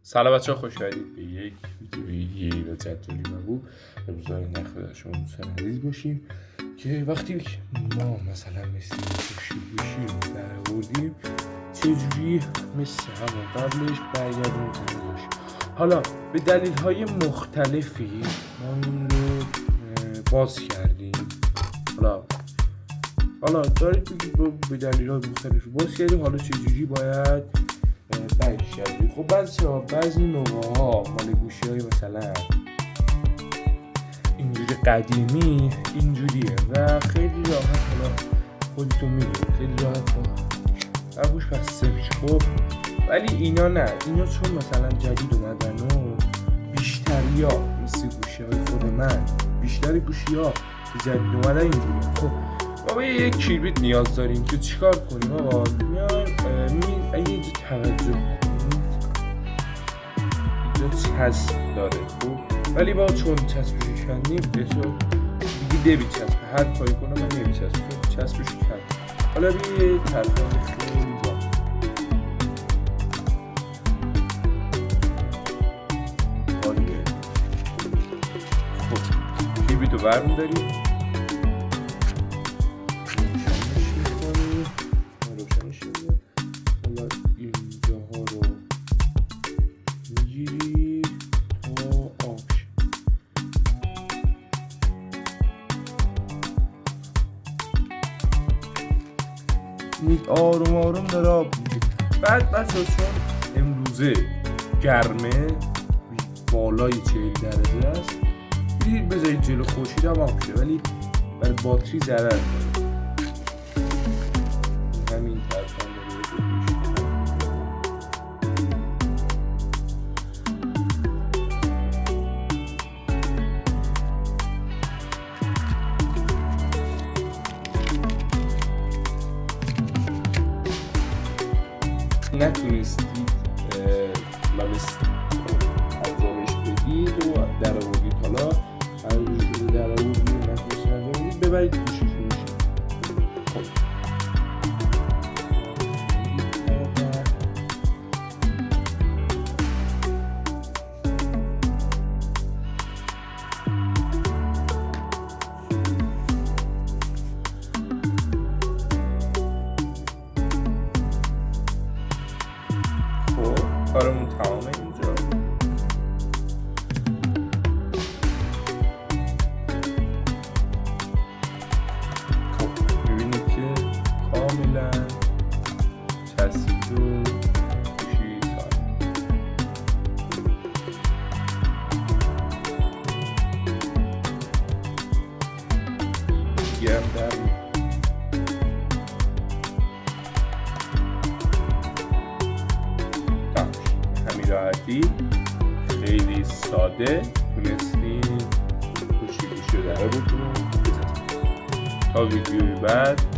سلام بچه‌ها، خوش اومدید به یک ویدیوی و جدولی مبو. امروز نخواهد شما دوستان عزیز باشیم که وقتی ما مثلا مثل گوشی رو در آوردیم چجوری مثل همون قبلش برگردیم باشیم. حالا به دلیل های مختلفی ما این رو باز کردیم. حالا دارید بگید به دلیل های مختلفی باز کردیم، حالا چجوری باید برگردیم. خب بعضی موقع ها مال گوشی های مثلا اینجوری قدیمی اینجوریه و خیلی راحت، حالا خودتون میدونید خیلی راحت با گوش بسته میشه. خب ولی اینا نه، اینا چون مثلا جدید اومدن و بیشتری ها مثل گوشی های خود من، بیشتر گوشی ها جدید اومدن اینجوریه. خب ما به یک کیبریت نیاز داریم که چیکار کنیم آقا؟ اگه اینجا توجه کنیم اینجا چسب داره، خب ولی با چون چسبشو کندیم دیگه نمیچسبه، هر کاری کنم من نمیچسبه چون چسبشو کندیم. حالا یه طرفان خیلی با حالیه. خب کیبریت رو برمی داریم، آروم آروم داره آب میشه. بعد بچه چون امروزه گرمه بالای 40 درجه است، بیدید بذارید جلو خورشید هم آب شه، ولی برای باتری ضرر داره. همین طرف هم نتونستید انجامش بدید و در آوردید، حالا هر روزی در آوردید نتونستید انجام بدید، ببرید گوشی فروشی. کارمون تمامه اینجا. خب میبینید که کاملا چسبید و گوشی سالم. دیگه هم در راحتی خیلی ساده تونستیم گوشی رو در آوردیم. تا ویدیوی بعد